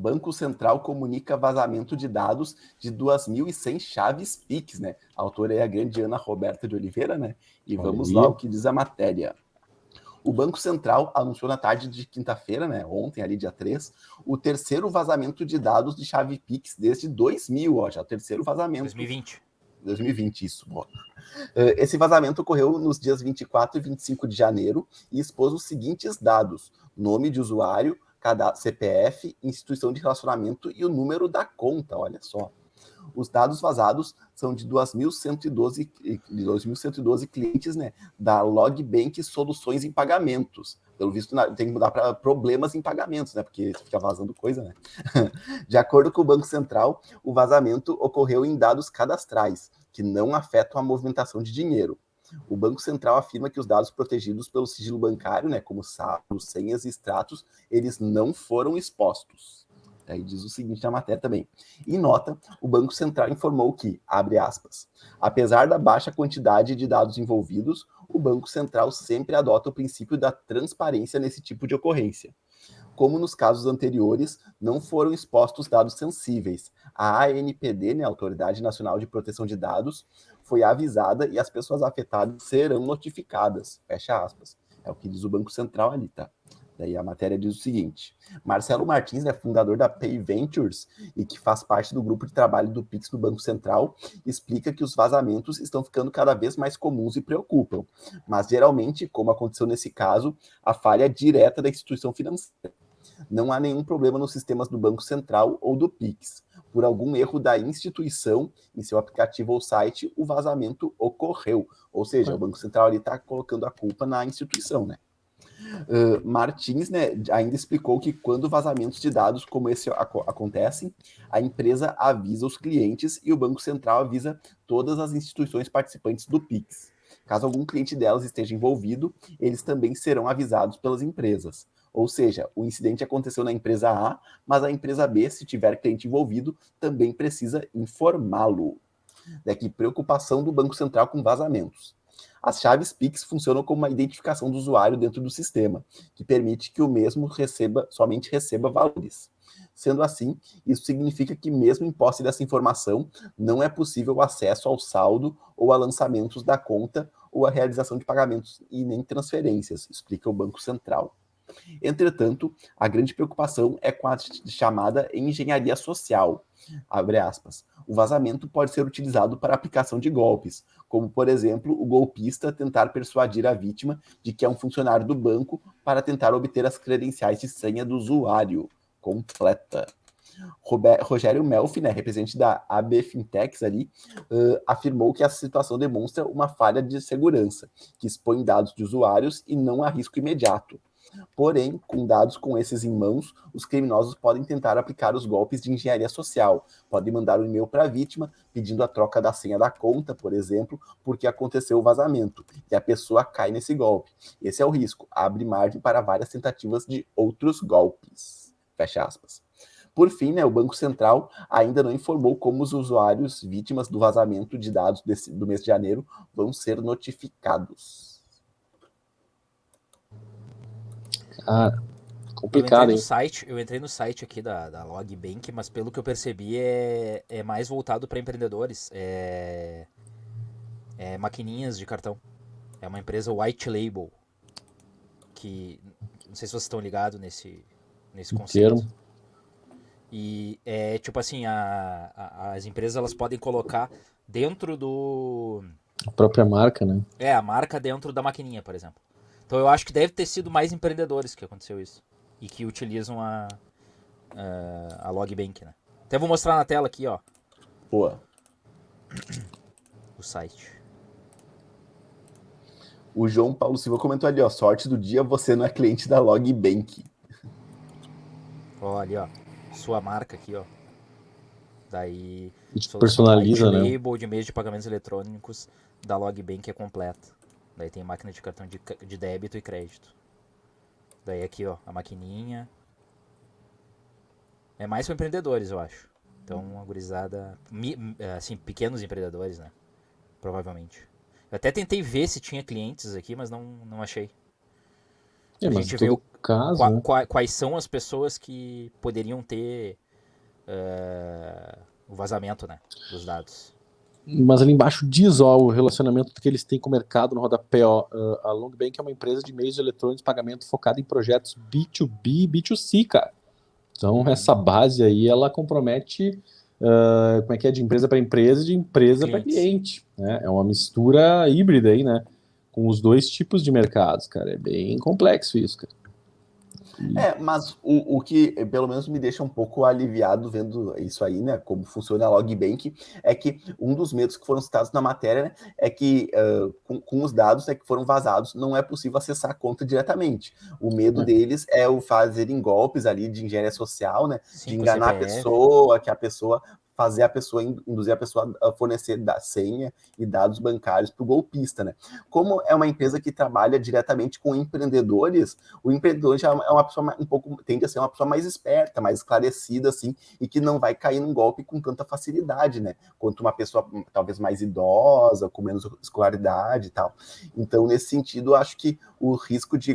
Banco Central comunica vazamento de dados de 2.100 chaves Pix, né? A autora é a grande Ana Roberta de Oliveira, né? E vamos lá o que diz a matéria. O Banco Central anunciou na tarde de quinta-feira, né, ontem, ali dia 3, o terceiro vazamento de dados de chave Pix desde 2000, ó, já o terceiro vazamento. 2020, isso. Ó. Esse vazamento ocorreu nos dias 24 e 25 de janeiro e expôs os seguintes dados: nome de usuário, CPF, instituição de relacionamento e o número da conta, olha só. Os dados vazados são de 2.112 clientes, né, da Logbank Soluções em Pagamentos. Pelo visto, tem que mudar para problemas em pagamentos, né, porque fica vazando coisa, né. De acordo com o Banco Central, o vazamento ocorreu em dados cadastrais, que não afetam a movimentação de dinheiro. O Banco Central afirma que os dados protegidos pelo sigilo bancário, né, como saldos, senhas e extratos, eles não foram expostos. Aí diz o seguinte na matéria também. Em nota, o Banco Central informou que, abre aspas, apesar da baixa quantidade de dados envolvidos, o Banco Central sempre adota o princípio da transparência nesse tipo de ocorrência. Como nos casos anteriores, não foram expostos dados sensíveis. A ANPD, né, Autoridade Nacional de Proteção de Dados, foi avisada e as pessoas afetadas serão notificadas. Fecha aspas. É o que diz o Banco Central ali, tá? Daí a matéria diz o seguinte: Marcelo Martins, né, fundador da Pay Ventures e que faz parte do grupo de trabalho do Pix do Banco Central, explica que os vazamentos estão ficando cada vez mais comuns e preocupam. Mas geralmente, como aconteceu nesse caso, a falha é direta da instituição financeira. Não há nenhum problema nos sistemas do Banco Central ou do Pix. Por algum erro da instituição, em seu aplicativo ou site, o vazamento ocorreu. Ou seja, o Banco Central ali está colocando a culpa na instituição, né? Martins, né, ainda explicou que quando vazamentos de dados como esse acontecem, a empresa avisa os clientes e o Banco Central avisa todas as instituições participantes do Pix. Caso algum cliente delas esteja envolvido, eles também serão avisados pelas empresas. Ou seja, o incidente aconteceu na empresa A, mas a empresa B, se tiver cliente envolvido, também precisa informá-lo. Daqui, preocupação do Banco Central com vazamentos. As chaves Pix funcionam como uma identificação do usuário dentro do sistema, que permite que o mesmo somente receba valores. Sendo assim, isso significa que mesmo em posse dessa informação, não é possível o acesso ao saldo ou a lançamentos da conta ou a realização de pagamentos e nem transferências, explica o Banco Central. Entretanto, a grande preocupação é com a chamada engenharia social, abre aspas. O vazamento pode ser utilizado para aplicação de golpes, como, por exemplo, o golpista tentar persuadir a vítima de que é um funcionário do banco para tentar obter as credenciais de senha do usuário completa. Rogério Melfi, né, representante da AB Fintechs ali, afirmou que a situação demonstra uma falha de segurança, que expõe dados de usuários e não há risco imediato. Porém, com dados como esses em mãos, os criminosos podem tentar aplicar os golpes de engenharia social. Podem mandar um e-mail para a vítima pedindo a troca da senha da conta, por exemplo, porque aconteceu o vazamento e a pessoa cai nesse golpe. Esse é o risco. Abre margem para várias tentativas de outros golpes. Fecha aspas. Por fim, né, o Banco Central ainda não informou como os usuários vítimas do vazamento de dados do mês de janeiro vão ser notificados. Ah, complicado, eu entrei no site aqui da Logbank, mas pelo que eu percebi é mais voltado para empreendedores. É maquininhas de cartão. É uma empresa white label. Que não sei se vocês estão ligados nesse conceito. Termo. E é tipo assim, as empresas elas podem colocar dentro do... A própria marca, né? A marca dentro da maquininha, por exemplo. Então eu acho que deve ter sido mais empreendedores que aconteceu isso. E que utilizam a Logbank, né? Até vou mostrar na tela aqui, ó. Boa. O site. O João Paulo Silva comentou ali, ó. Sorte do dia, você não é cliente da Logbank. Olha, ó. Sua marca aqui, ó. Daí... personaliza, né? O label de meios de pagamentos eletrônicos da Logbank é completo. Daí tem máquina de cartão de débito e crédito. Daí aqui, ó, a maquininha. É mais para empreendedores, eu acho. Então, a gurizada... assim, pequenos empreendedores, né? Provavelmente. Eu até tentei ver se tinha clientes aqui, mas não achei. É, A mas gente em vê todo caso, né? quais são as pessoas que poderiam ter o vazamento, né, dos dados. Mas ali embaixo diz, ó, o relacionamento que eles têm com o mercado no rodapé, ó. A Longbank é uma empresa de meios eletrônicos de pagamento focada em projetos B2B e B2C, cara. Então, essa base aí, ela compromete, como é que é, de empresa para empresa e de empresa para Clientes. cliente, né? É uma mistura híbrida aí, né? Com os dois tipos de mercados, cara. É bem complexo isso, cara. Mas o que pelo menos me deixa um pouco aliviado vendo isso aí, né? Como funciona a Logbank, é que um dos medos que foram citados na matéria, né, é que com os dados, né, que foram vazados, não é possível acessar a conta diretamente. O medo deles é o fazerem golpes ali de engenharia social, né? Sim, De com enganar a CPF. pessoa, que a pessoa fazer a pessoa, induzir a pessoa a fornecer da senha e dados bancários para o golpista, né? Como é uma empresa que trabalha diretamente com empreendedores, o empreendedor já é uma pessoa um pouco, tende a ser uma pessoa mais esperta, mais esclarecida, assim, e que não vai cair num golpe com tanta facilidade, né? Quanto uma pessoa talvez mais idosa, com menos escolaridade e tal. Então, nesse sentido, eu acho que o risco de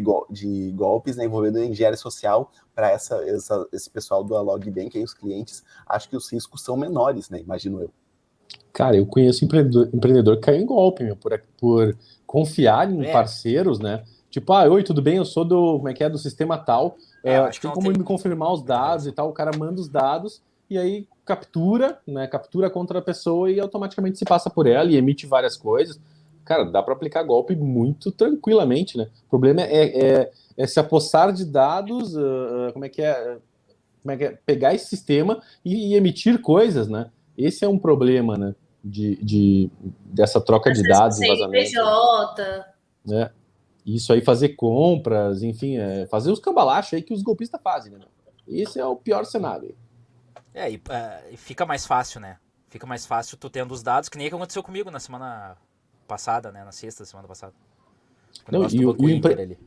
golpes, né, envolvendo engenharia social para esse pessoal do Logbank, aí, os clientes, acho que os riscos são menores, né? Imagino eu. Cara, eu conheço empreendedor que caiu em golpe, meu, por confiar em É, parceiros, né? Tipo, oi, tudo bem? Eu sou do, como é que é, do sistema tal. eu acho que Tem não como tem me confirmar os muita dados e relação. tal? O cara manda os dados e aí captura, né? Captura contra a pessoa e automaticamente se passa por ela e emite várias coisas. Cara, dá para aplicar golpe muito tranquilamente, né? O problema é se apossar de dados, pegar esse sistema e emitir coisas, né? Esse é um problema, né? Dessa troca Às de vezes com dados e vazamento, CNPJ. né? Isso aí, fazer compras, enfim, fazer os cambalachos aí que os golpistas fazem, né? Esse é o pior cenário. E fica mais fácil, né? Fica mais fácil tu tendo os dados, que nem que aconteceu comigo na semana passada, né? Na sexta da semana passada. O Não, negócio do Banco Inter ali.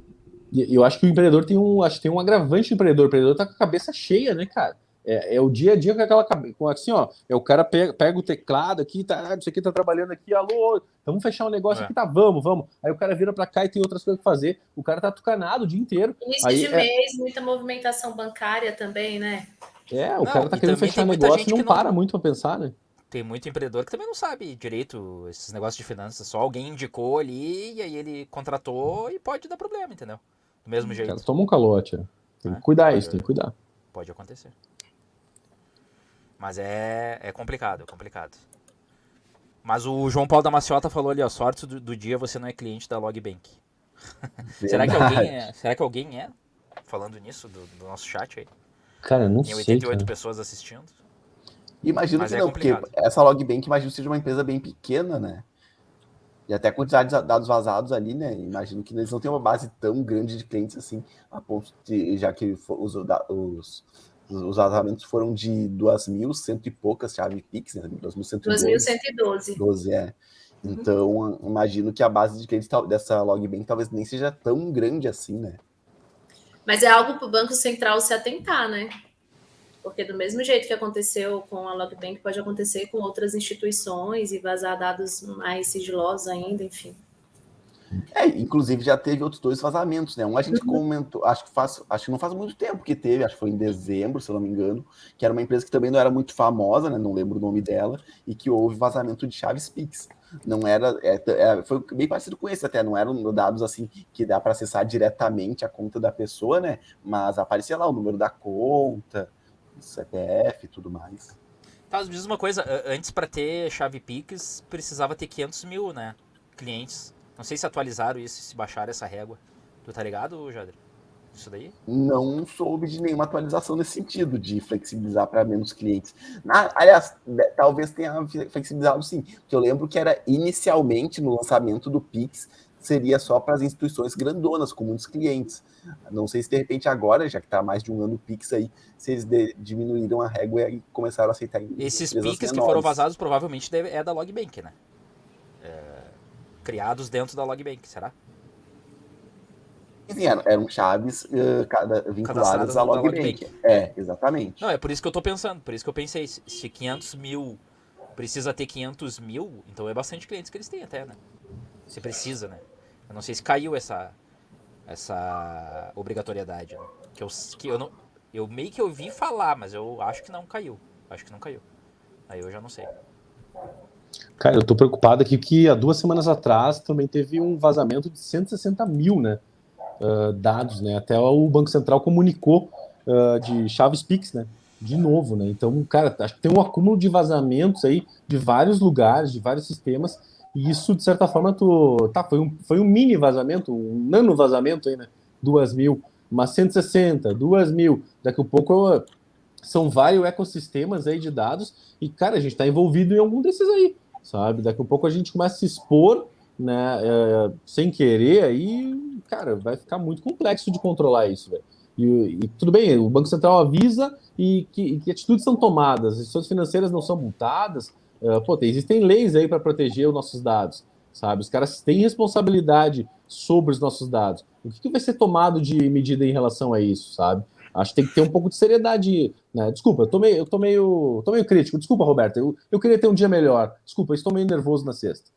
eu acho que o empreendedor acho que tem um agravante no empreendedor. O empreendedor tá com a cabeça cheia, né, cara? É o dia a dia com aquela cabeça, assim, ó, o cara pega o teclado aqui, tá, isso aqui tá trabalhando aqui, alô, vamos fechar um negócio aqui, tá, vamos. Aí o cara vira pra cá e tem outras coisas pra fazer, o cara tá tucanado o dia inteiro. Início de mês, muita movimentação bancária também, né? O cara tá e querendo também fechar tem muita negócio gente e não que não. para muito pra pensar, né? Tem muito empreendedor que também não sabe direito esses negócios de finanças. Só alguém indicou ali e aí ele contratou e pode dar problema, entendeu? Do mesmo O cara jeito. toma um calote, Tem que cuidar Pode, isso, tem que cuidar. pode acontecer. Mas é complicado, é complicado. Mas o João Paulo da Maciota falou ali, ó, sorte do dia você não é cliente da Logbank. será que alguém é? Falando nisso, do nosso chat aí. Cara, não Tem sei, 88 cara. pessoas assistindo. Imagino Mas que é não, porque complicado. essa Logbank, imagino que seja uma empresa bem pequena, né? E até a quantidade de dados vazados ali, né? Imagino que eles não têm uma base tão grande de clientes assim, a ponto de, já que os vazamentos foram de 2.100 e poucas chave Pix, né? 2.112. 2.112. Então, imagino que a base de clientes dessa Logbank talvez nem seja tão grande assim, né? Mas é algo para o Banco Central se atentar, né? Porque do mesmo jeito que aconteceu com a Logbank, pode acontecer com outras instituições e vazar dados mais sigilosos ainda, enfim. Inclusive já teve outros 2 vazamentos, né? Um a gente comentou, acho que não faz muito tempo que teve, acho que foi em dezembro, se eu não me engano, que era uma empresa que também não era muito famosa, né? Não lembro o nome dela, e que houve vazamento de chaves Pix. Não era, foi bem parecido com esse até, não eram dados assim que dá para acessar diretamente a conta da pessoa, né? Mas aparecia lá o número da conta, CPF e tudo mais. Tá, diz uma coisa, antes para ter chave Pix precisava ter 500 mil, né? Clientes. Não sei se atualizaram isso, se baixaram essa régua. Tu tá ligado, Jader? Isso daí? Não soube de nenhuma atualização nesse sentido, de flexibilizar para menos clientes. Aliás, talvez tenha flexibilizado sim, porque eu lembro que era inicialmente no lançamento do Pix, seria só para as instituições grandonas, com muitos clientes. Não sei se de repente agora, já que está há mais de um ano o Pix aí, se eles diminuíram a régua e começaram a aceitar Esses empresas Pix menores. que foram vazados provavelmente é da Logbank, né? Criados dentro da Logbank, será? Sim, eram chaves vinculadas à da Logbank. Logbank. Exatamente. Não, é por isso que eu tô pensando, por isso que eu pensei, se 500 mil precisa ter 500 mil, então é bastante clientes que eles têm até, né? Se precisa, né? Eu não sei se caiu essa essa obrigatoriedade, né? Eu meio que ouvi falar, mas eu acho que não caiu. Aí eu já não sei. Cara, eu tô preocupado aqui que há 2 semanas atrás também teve um vazamento de 160 mil, né, dados, né? Até o Banco Central comunicou de chaves Pix, né? De novo, né? Então, cara, acho que tem um acúmulo de vazamentos aí de vários lugares, de vários sistemas, e isso, de certa forma, foi um mini vazamento, um nano vazamento aí, né? 2 mil, mas 160, 2 mil, daqui a pouco são vários ecossistemas aí de dados, e, cara, a gente está envolvido em algum desses aí, sabe? Daqui a pouco a gente começa a se expor, né, sem querer, aí, cara, vai ficar muito complexo de controlar isso, velho. E tudo bem, o Banco Central avisa e que atitudes são tomadas, as instituições financeiras não são multadas, existem leis aí para proteger os nossos dados, sabe? Os caras têm responsabilidade sobre os nossos dados. O que vai ser tomado de medida em relação a isso, sabe? Acho que tem que ter um pouco de seriedade, né? Desculpa, eu tô meio crítico. Desculpa, Roberto. Eu queria ter um dia melhor. Desculpa, eu estou meio nervoso na sexta.